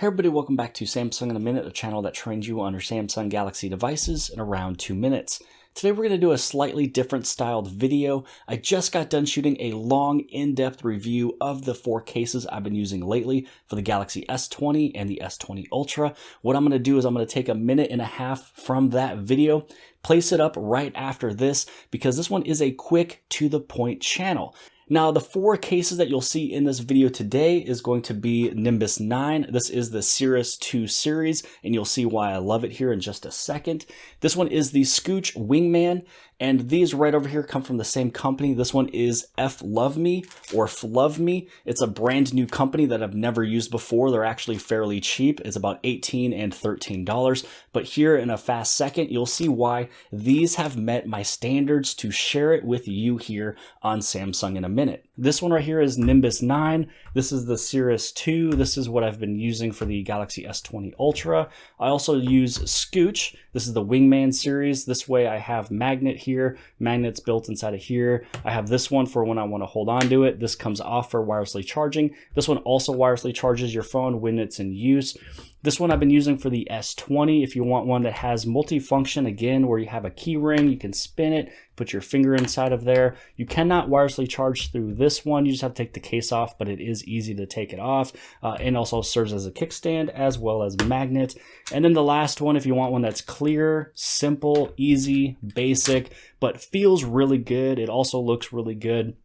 Hey everybody, welcome back to Samsung in a Minute, a channel that trains you on your Samsung Galaxy devices in around 2 minutes. Today we're going to do a slightly different styled video. I just got done shooting a long, in-depth review of the 4 cases I've been using lately for the Galaxy S20 and the S20 Ultra. What I'm going to do is I'm going to take a minute and a half from that video, place it up right after this, because this one is a quick, to-the-point channel. Now, the 4 cases that you'll see in this video today is going to be Nimbus 9. This is the Cirrus 2 series, and you'll see why I love it here in just a second. This one is the Scooch Wingman, and these right over here come from the same company. This one is FLoveMe or FLoveMe. It's a brand new company that I've never used before. They're actually fairly cheap. It's about $18 and $13. But here in a fast second, you'll see why these have met my standards to share it with you here on Samsung in a Minute. This one right here is Nimbus 9. This is the Cirrus 2. This is what I've been using for the Galaxy S20 Ultra. I also use Scooch. This is the Wingman series. This way I have magnet here, magnets built inside of here. I have this one for when I want to hold on to it. This comes off for wirelessly charging. This one also wirelessly charges your phone when it's in use. This one I've been using for the S20. If you want one that has multifunction, again, where you have a key ring, you can spin it, put your finger inside of there. You cannot wirelessly charge through this one. You just have to take the case off, but it is easy to take it off, and also serves as a kickstand as well as magnet. And then the last one, if you want one that's clear, simple, easy, basic, but feels really good. It also looks really good.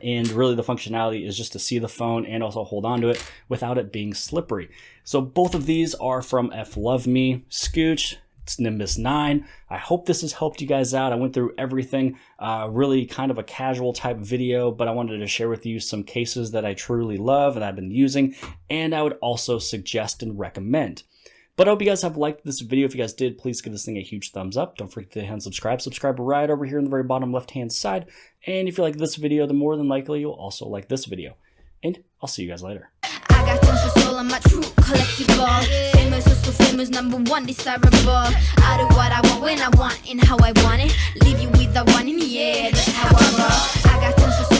And really the functionality is just to see the phone and also hold on to it without it being slippery. So both of these are from FLoveMe. Scooch, it's Nimbus 9. I hope this has helped you guys out. I went through everything, really kind of a casual type video, but I wanted to share with you some cases that I truly love and I've been using, and I would also suggest and recommend. But I hope you guys have liked this video. If you guys did, please give this thing a huge thumbs up. Don't forget to hit subscribe. Subscribe right over here in the very bottom left-hand side. And if you like this video, then more than likely you'll also like this video. And I'll see you guys later. I got tons of soul on my true collectible. Famous, so famous, #1 desirable. I do what I want when I want and how I want it. Leave you with the one in the air. That's how I roll. I got tons of